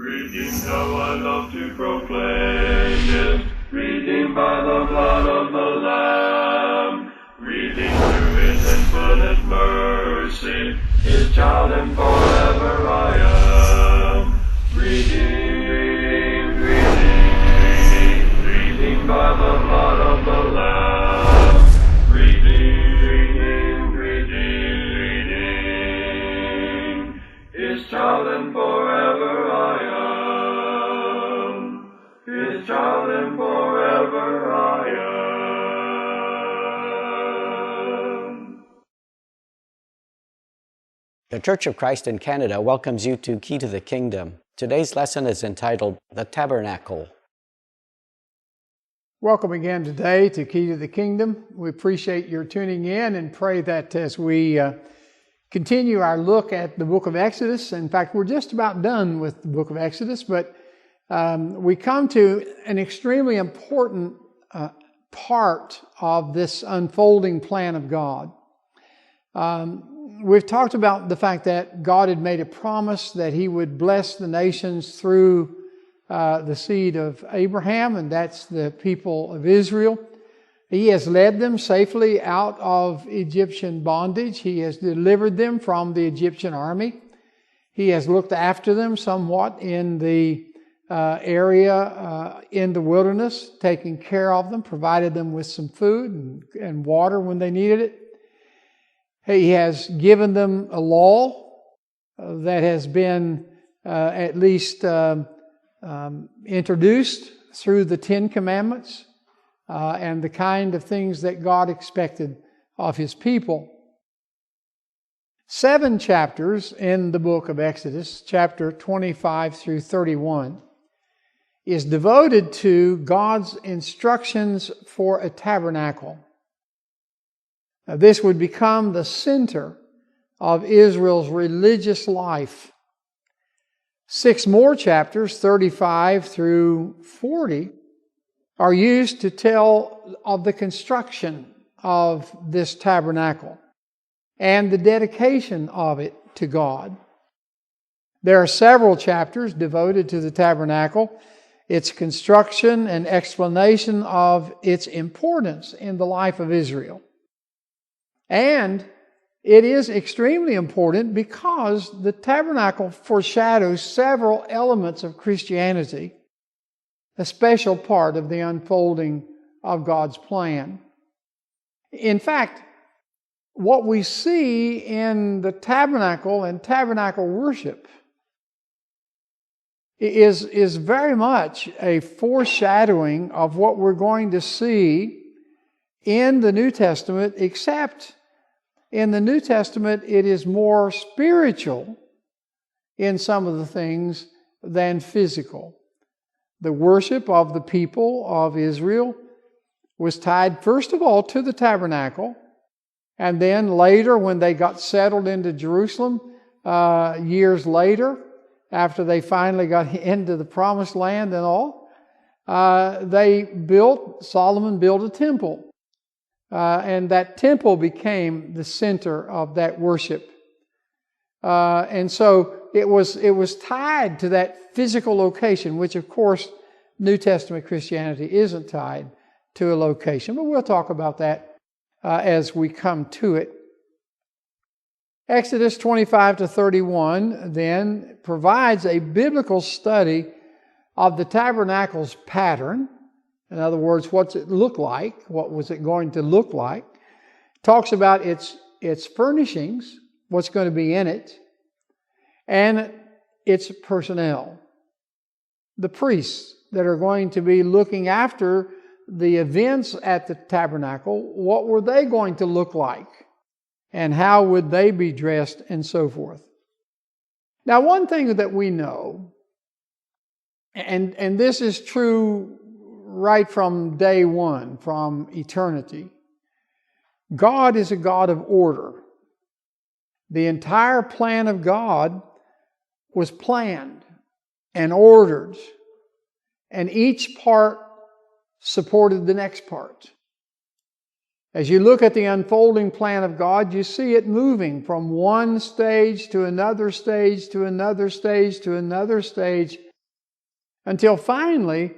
Redeemed, how I love to proclaim it, redeemed by the blood of the Lamb, redeemed through His infinite mercy, His child and forever I am. Redeemed, redeemed, redeemed by the blood of the Lamb, redeemed, redeemed, His child and forever I am. His child and forever I am. The Church of Christ in Canada welcomes you to Key to the Kingdom. Today's lesson is entitled The Tabernacle. Welcome again today to Key to the Kingdom. We appreciate your tuning in and pray that as we continue our look at the book of Exodus, in fact, we're just about done with the book of Exodus, but we come to an extremely important part of this unfolding plan of God. We've talked about the fact that God had made a promise that He would bless the nations through the seed of Abraham, and that's the people of Israel. He has led them safely out of Egyptian bondage. He has delivered them from the Egyptian army. He has looked after them somewhat in the area in the wilderness, taking care of them, provided them with some food and water when they needed it. He has given them a law that has been at least introduced through the Ten Commandments and the kind of things that God expected of His people. 7 chapters in the book of Exodus, chapter 25 through 31, is devoted to God's instructions for a tabernacle. Now, this would become the center of Israel's religious life. 6 more chapters, 35 through 40, are used to tell of the construction of this tabernacle and the dedication of it to God. There are several chapters devoted to the tabernacle, its construction and explanation of its importance in the life of Israel. And it is extremely important because the tabernacle foreshadows several elements of Christianity, a special part of the unfolding of God's plan. In fact, what we see in the tabernacle and tabernacle worship is very much a foreshadowing of what we're going to see in the New Testament, except in the New Testament it is more spiritual in some of the things than physical. The worship of the people of Israel was tied first of all to the tabernacle, and then later when they got settled into Jerusalem, years later, after they finally got into the promised land and all, Solomon built a temple. And that temple became the center of that worship. And so it was tied to that physical location, which of course New Testament Christianity isn't tied to a location. But we'll talk about that as we come to it. Exodus 25 to 31 then provides a biblical study of the tabernacle's pattern. In other words, what's it look like? What was it going to look like? Talks about its furnishings, what's going to be in it, and its personnel. The priests that are going to be looking after the events at the tabernacle, what were they going to look like? And how would they be dressed and so forth? Now, one thing that we know, and this is true right from day one, from eternity, God is a God of order. The entire plan of God was planned and ordered, and each part supported the next part. As you look at the unfolding plan of God, you see it moving from one stage to another stage to another stage to another stage until finally,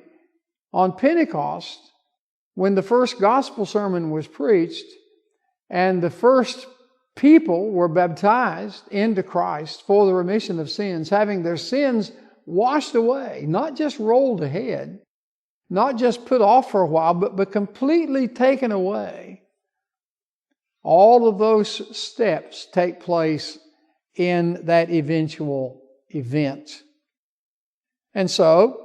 on Pentecost, when the first gospel sermon was preached and the first people were baptized into Christ for the remission of sins, having their sins washed away, not just rolled ahead, not just put off for a while, but completely taken away. All of those steps take place in that eventual event. And so,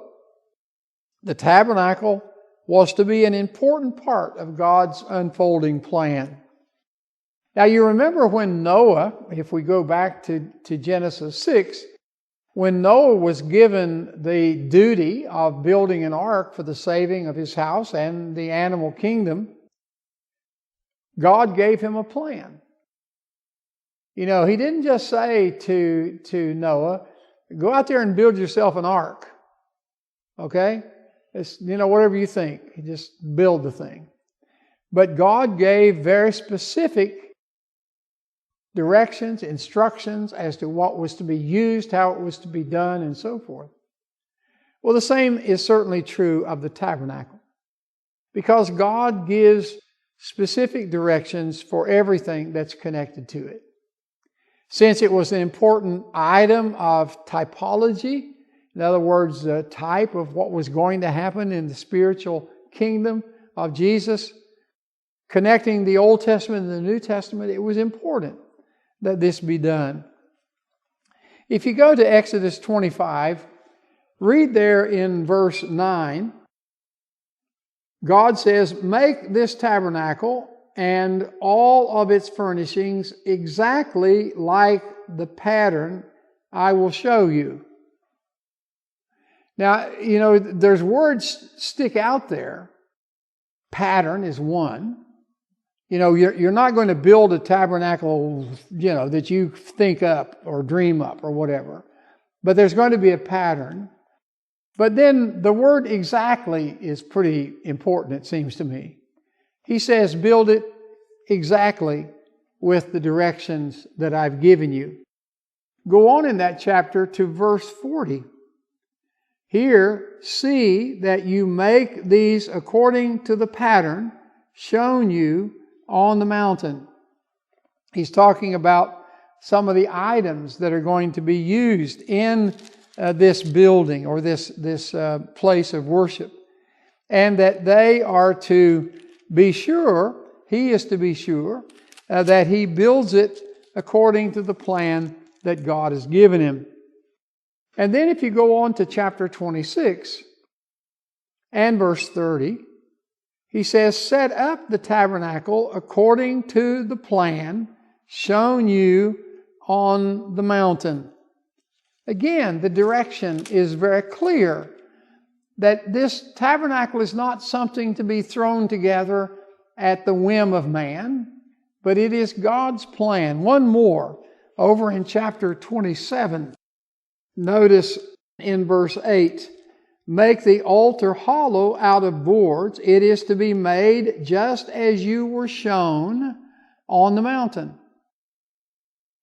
the tabernacle was to be an important part of God's unfolding plan. Now you remember when Noah, if we go back to Genesis 6, when Noah was given the duty of building an ark for the saving of his house and the animal kingdom, God gave him a plan. He didn't just say to Noah, go out there and build yourself an ark. Okay? It's, whatever you think, just build the thing. But God gave very specific directions, instructions as to what was to be used, how it was to be done, and so forth. Well, the same is certainly true of the tabernacle, because God gives specific directions for everything that's connected to it. Since it was an important item of typology, in other words, the type of what was going to happen in the spiritual kingdom of Jesus, connecting the Old Testament and the New Testament, it was important that this be done. If you go to Exodus 25, read there in verse 9, God says, "Make this tabernacle and all of its furnishings exactly like the pattern I will show you." Now, there's words stick out there. Pattern is one. You're not going to build a tabernacle, that you think up or dream up or whatever. But there's going to be a pattern. But then the word exactly is pretty important, it seems to me. He says, build it exactly with the directions that I've given you. Go on in that chapter to verse 40. Here, see that you make these according to the pattern shown you on the mountain. He's talking about some of the items that are going to be used in this building or this place of worship. And that they are to be sure, he is to be sure, that he builds it according to the plan that God has given him. And then if you go on to chapter 26 and verse 30, he says, set up the tabernacle according to the plan shown you on the mountain. Again, the direction is very clear that this tabernacle is not something to be thrown together at the whim of man, but it is God's plan. One more, over in chapter 27. Notice in verse 8, make the altar hollow out of boards. It is to be made just as you were shown on the mountain.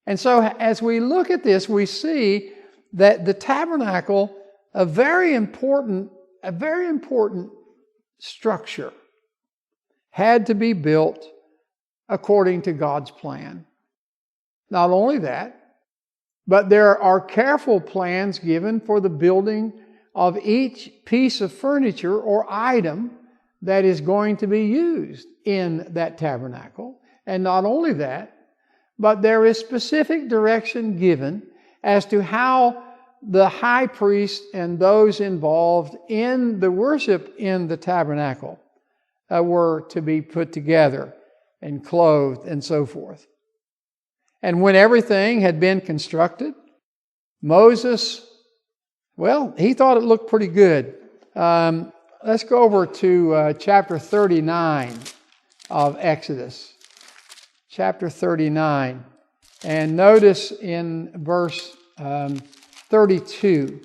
And so as we look at this, we see that the tabernacle, a very important structure, had to be built according to God's plan. Not only that, but there are careful plans given for the building of each piece of furniture or item that is going to be used in that tabernacle. And not only that, but there is specific direction given as to how the high priest and those involved in the worship in the tabernacle were to be put together and clothed and so forth. And when everything had been constructed, Moses, he thought it looked pretty good. Let's go over to chapter 39 of Exodus. Chapter 39. And notice in verse 32.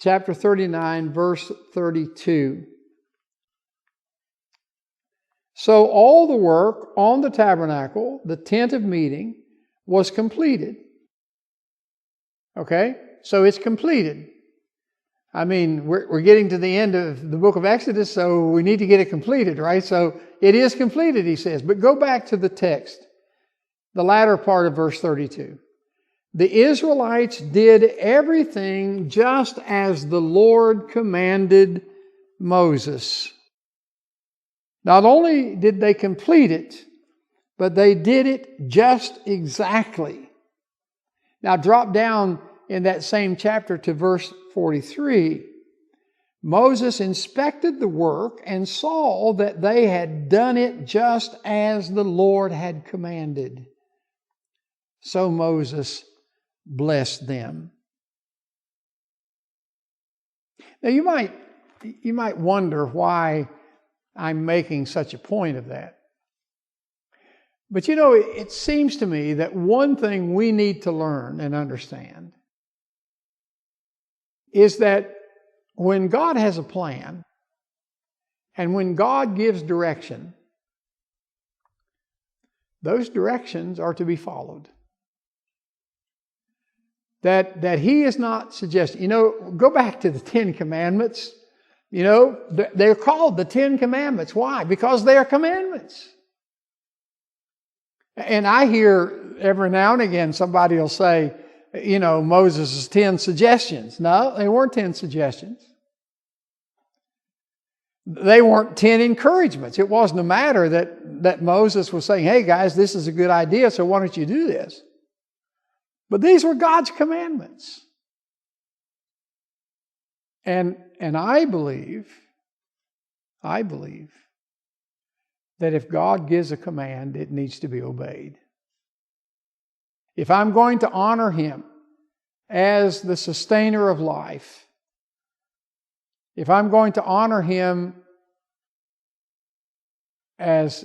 Chapter 39, verse 32. So all the work on the tabernacle, the tent of meeting, was completed. Okay? so it's completed. I mean, we're getting to the end of the book of Exodus, so we need to get it completed, right? So it is completed, he says. But go back to the text, the latter part of verse 32. The Israelites did everything just as the Lord commanded Moses. Not only did they complete it, but they did it just exactly. Now drop down in that same chapter to verse 43. Moses inspected the work and saw that they had done it just as the Lord had commanded. So Moses blessed them. Now you might wonder why I'm making such a point of that. But you know, it seems to me that one thing we need to learn and understand is that when God has a plan and when God gives direction, those directions are to be followed. That He is not suggesting. You know, go back to the Ten Commandments. You know, they're called the Ten Commandments. Why? Because they are commandments. And I hear every now and again somebody will say, you know, Moses' 10 suggestions. No, they weren't 10 suggestions. They weren't 10 encouragements. It wasn't a matter that Moses was saying, hey guys, this is a good idea, so why don't you do this? But these were God's commandments. And I believe that if God gives a command, it needs to be obeyed. If I'm going to honor Him as the sustainer of life, if I'm going to honor Him as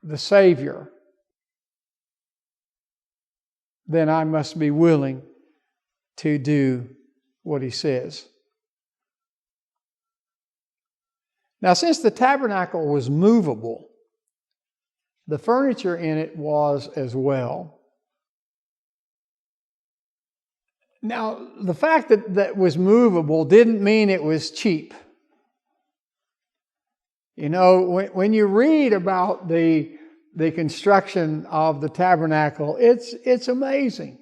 the Savior, then I must be willing to do what He says. Now, since the tabernacle was movable, the furniture in it was as well. Now, the fact that that was movable didn't mean it was cheap. You know, when you read about the construction of the tabernacle, it's amazing.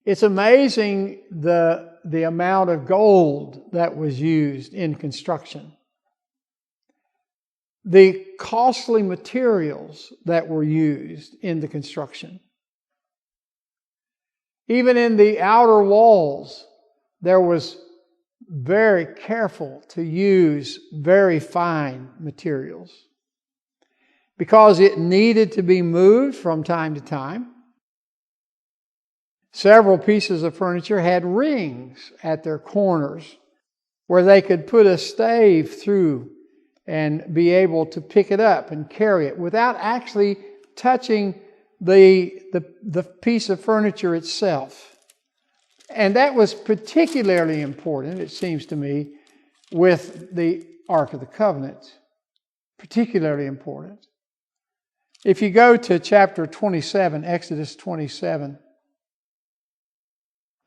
It's amazing the amount of gold that was used in construction. The costly materials that were used in the construction. Even in the outer walls, there was very careful to use very fine materials, because it needed to be moved from time to time. Several pieces of furniture had rings at their corners where they could put a stave through and be able to pick it up and carry it without actually touching the piece of furniture itself. And that was particularly important, it seems to me, with the Ark of the Covenant. Particularly important. If you go to chapter 27, Exodus 27,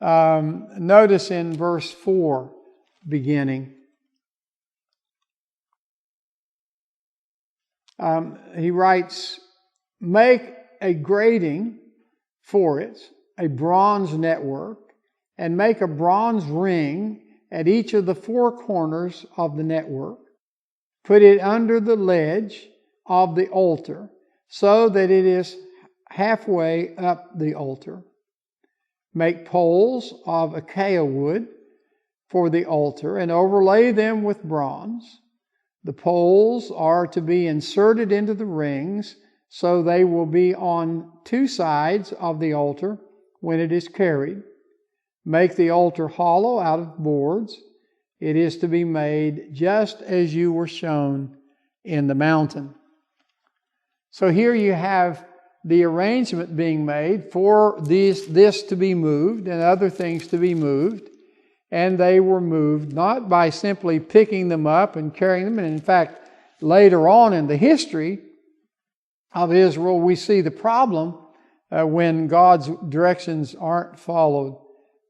notice in verse 4 beginning, he writes, make a grating for it, a bronze network, and make a bronze ring at each of the four corners of the network. Put it under the ledge of the altar so that it is halfway up the altar. Make poles of acacia wood for the altar and overlay them with bronze. The poles are to be inserted into the rings, so they will be on two sides of the altar when it is carried. Make the altar hollow out of boards. It is to be made just as you were shown in the mountain. So here you have the arrangement being made for this to be moved and other things to be moved. And they were moved not by simply picking them up and carrying them. And in fact, later on in the history of Israel, we see the problem when God's directions aren't followed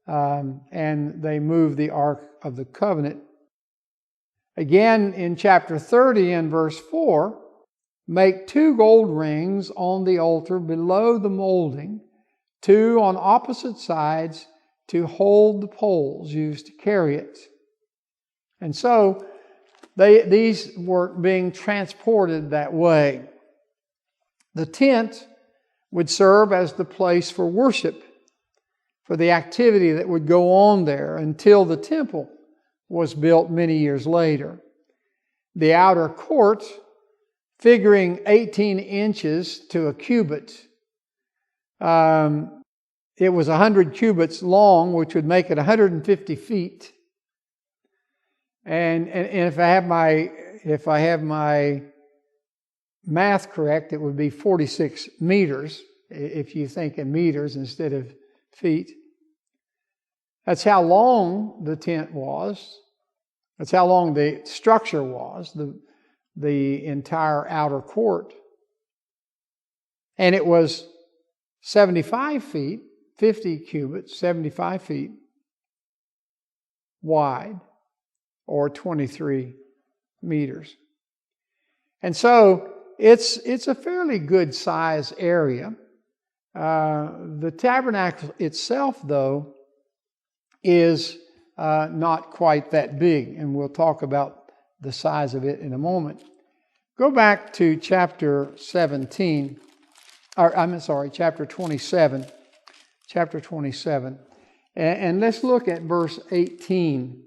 and they move the Ark of the Covenant. Again, in chapter 30 and verse 4, make 2 gold rings on the altar below the molding, 2 on opposite sides to hold the poles used to carry it. And so these were being transported that way. The tent would serve as the place for worship, for the activity that would go on there until the temple was built many years later. The outer court, figuring 18 inches to a cubit, it was 100 cubits long, which would make it 150 feet. And if I have my math correct, it would be 46 meters, if you think in meters instead of feet. That's how long the tent was. That's how long the structure was, the entire outer court. And it was 75 feet, 50 cubits, 75 feet wide, or 23 meters. And so it's a fairly good size area. The tabernacle itself, though, is not quite that big, and we'll talk about the size of it in a moment. Go back to chapter 27. Chapter 27. And let's look at verse 18.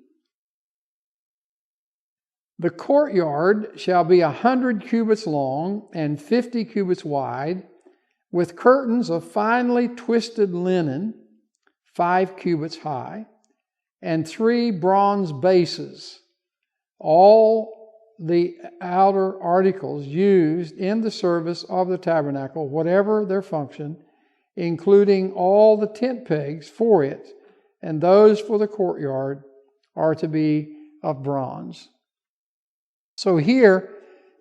The courtyard shall be 100 cubits long and 50 cubits wide, with curtains of finely twisted linen, 5 cubits high, and 3 bronze bases. All the outer articles used in the service of the tabernacle, whatever their function, including all the tent pegs for it, and those for the courtyard, are to be of bronze. So here,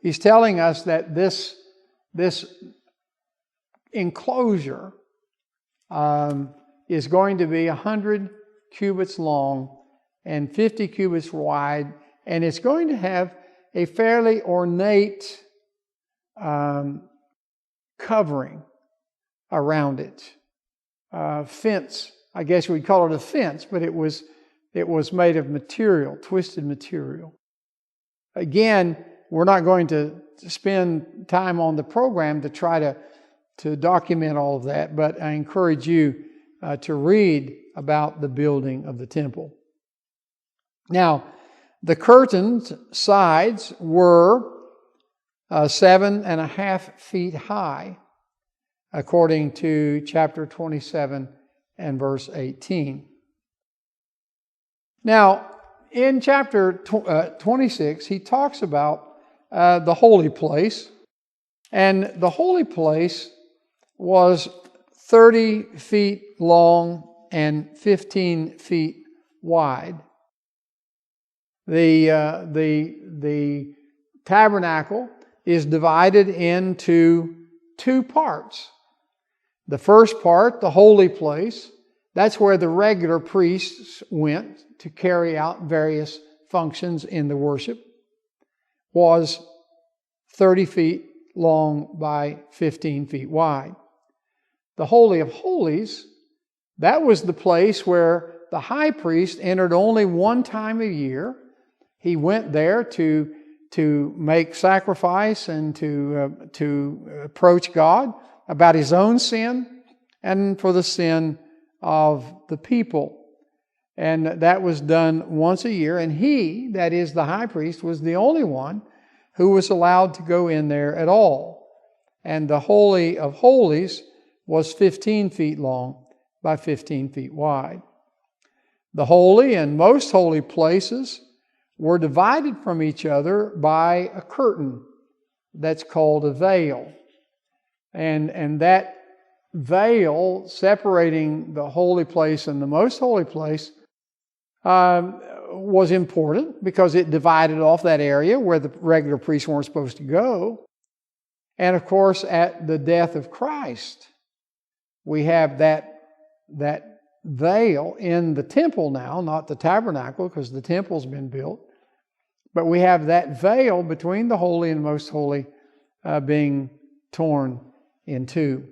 he's telling us that this enclosure is going to be 100 cubits long and 50 cubits wide, and it's going to have a fairly ornate covering around it. Fence, I guess we'd call it a fence, but it was made of material, twisted material. Again, we're not going to spend time on the program to try to document all of that, but I encourage you to read about the building of the temple. Now, the curtain's sides were 7.5 feet high, according to chapter 27 and verse 18. Now, in chapter 26, he talks about the holy place, and the holy place was 30 feet long and 15 feet wide. The tabernacle is divided into 2 parts. The first part, the holy place, that's where the regular priests went to carry out various functions in the worship, was 30 feet long by 15 feet wide. The Holy of Holies, that was the place where the high priest entered only one time a year. He went there to make sacrifice and to approach God about his own sin and for the sin of the people. And that was done once a year. And he, that is the high priest, was the only one who was allowed to go in there at all. And the Holy of Holies was 15 feet long by 15 feet wide. The holy and most holy places were divided from each other by a curtain that's called a veil. And that veil separating the holy place and the most holy place was important because it divided off that area where the regular priests weren't supposed to go. And of course, at the death of Christ, we have that veil in the temple now, not the tabernacle because the temple's been built. But we have that veil between the holy and most holy being torn in two.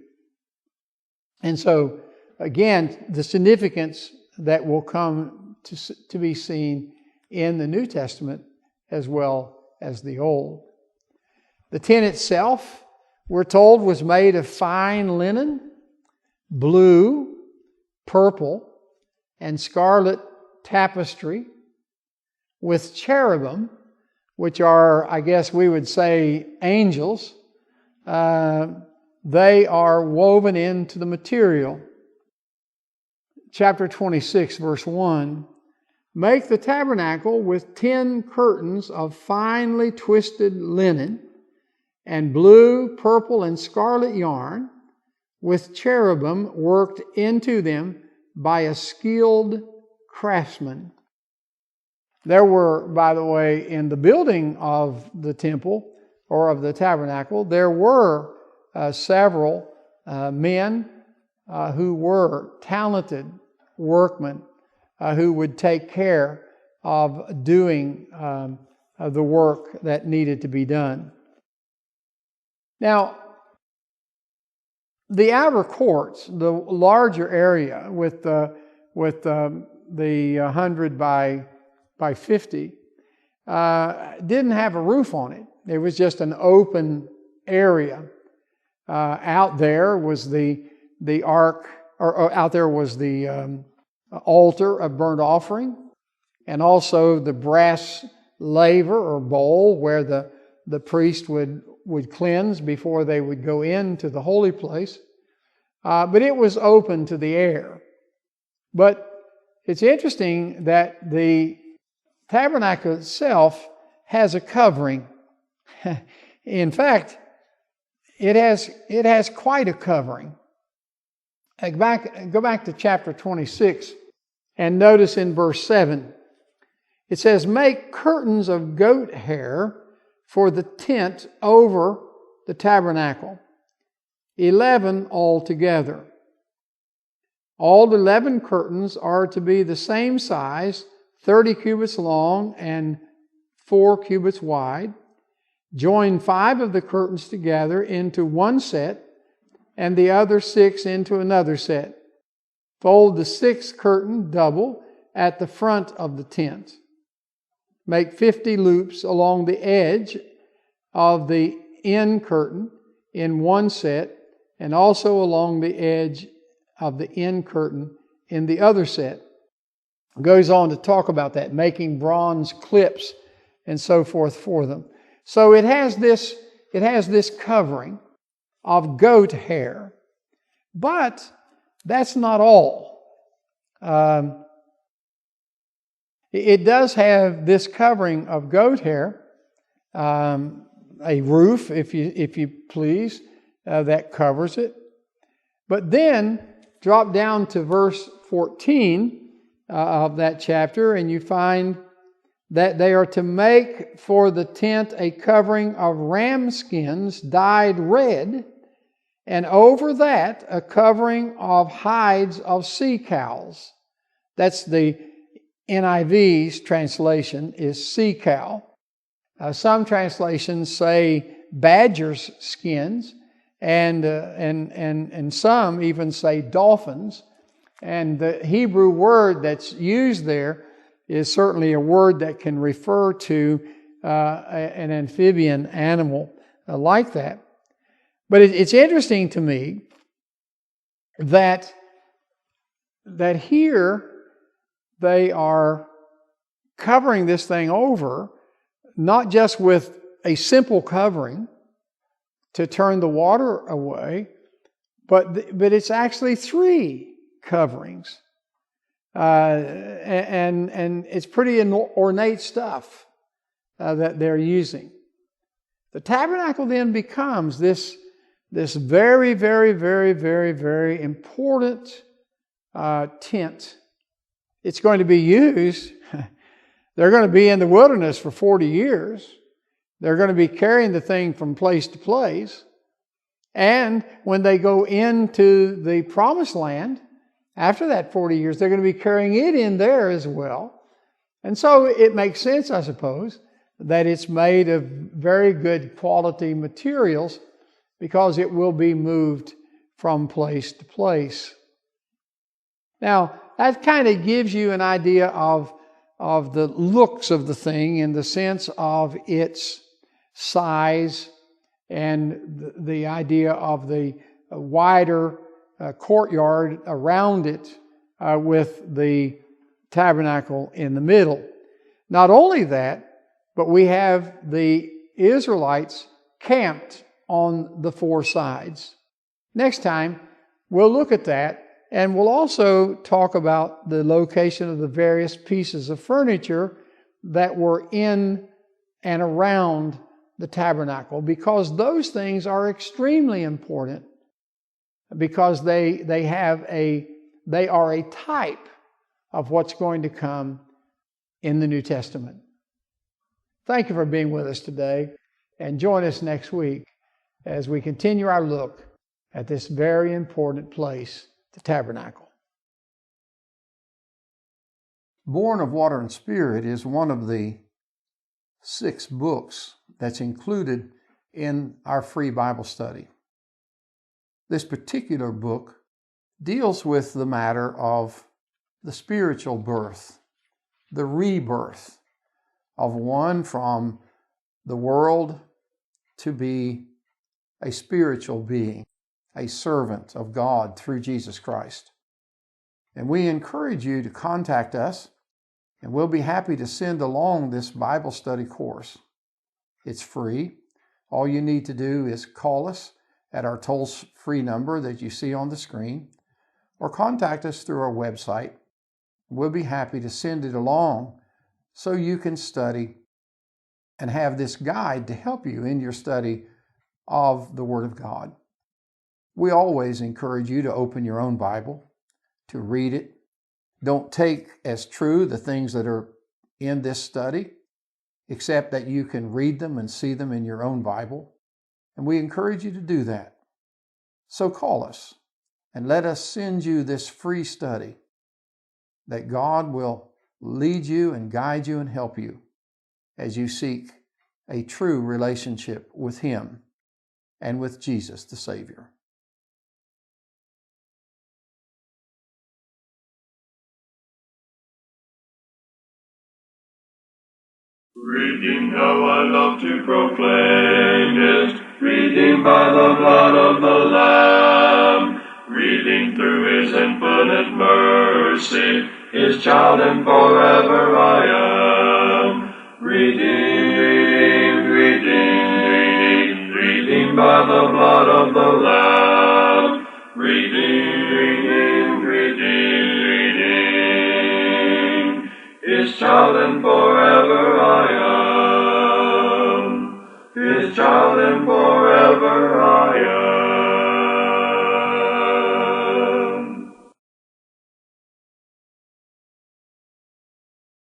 And so, again, the significance that will come to be seen in the New Testament as well as the Old. The tent itself, we're told, was made of fine linen, blue, purple, and scarlet tapestry, with cherubim, which are, I guess we would say, angels. They are woven into the material. Chapter 26, verse 1. Make the tabernacle with 10 curtains of finely twisted linen and blue, purple, and scarlet yarn, with cherubim worked into them by a skilled craftsman. There were, by the way, in the building of the temple or of the tabernacle, there were several men who were talented workmen who would take care of doing the work that needed to be done. Now, the outer courts, the larger area with the 100 by 50, didn't have a roof on it. It was just an open area. Out there was the ark, or out there was the altar of burnt offering, and also the brass laver or bowl where the priest would cleanse before they would go into the holy place. But it was open to the air. But it's interesting that the tabernacle itself has a covering. In fact, it has quite a covering. Go back to chapter 26 and notice in verse 7. It says, make curtains of goat hair for the tent over the tabernacle, 11 altogether. All 11 curtains are to be the same size, 30 cubits long and 4 cubits wide. Join 5 of the curtains together into one set, and the other 6 into another set. Fold the 6th curtain double at the front of the tent. Make 50 loops along the edge of the end curtain in one set, and also along the edge of the end curtain in the other set. It goes on to talk about that, making bronze clips and so forth for them. So it has this covering of goat hair. But that's not all. It does have this covering of goat hair, a roof, if you please, that covers it. But then drop down to verse 14 of that chapter, and you find that they are to make for the tent a covering of ram skins dyed red, and over that a covering of hides of sea cows. That's the NIV's translation, is sea cow. Some translations say badger's skins, and some even say dolphins. And the Hebrew word that's used there is certainly a word that can refer to an amphibian animal like that. But it's interesting to me that here they are covering this thing over, not just with a simple covering to turn the water away, but it's actually 3 coverings. And it's pretty ornate stuff that they're using. The tabernacle then becomes this very, very, very, very, very important tent. It's going to be used. They're going to be in the wilderness for 40 years. They're going to be carrying the thing from place to place. And when they go into the promised land, after that 40 years, they're going to be carrying it in there as well. And so it makes sense, I suppose, that it's made of very good quality materials because it will be moved from place to place. Now, that kind of gives you an idea of the looks of the thing in the sense of its size and the idea of the wider courtyard around it with the tabernacle in the middle. Not only that, but we have the Israelites camped on the four sides. Next time, we'll look at that, and we'll also talk about the location of the various pieces of furniture that were in and around the tabernacle, because those things are extremely important, because they are a type of what's going to come in the New Testament. Thank you for being with us today, and join us next week as we continue our look at this very important place, the tabernacle. Born of Water and Spirit is one of the 6 books that's included in our free Bible study. This particular book deals with the matter of the spiritual birth, the rebirth of one from the world to be a spiritual being, a servant of God through Jesus Christ. And we encourage you to contact us, and we'll be happy to send along this Bible study course. It's free. All you need to do is call us at our toll-free number that you see on the screen, or contact us through our website. We'll be happy to send it along so you can study and have this guide to help you in your study of the Word of God. We always encourage you to open your own Bible, to read it. Don't take as true the things that are in this study, except that you can read them and see them in your own Bible. And we encourage you to do that. So call us and let us send you this free study that God will lead you and guide you and help you as you seek a true relationship with Him and with Jesus the Savior. Redeemed, how I love to proclaim this, redeemed by the blood of the Lamb, redeemed through His infinite mercy, His child and forever I am. Redeemed, redeemed by the blood of the Lamb, redeemed, His child and forever I am. His child and forever I am.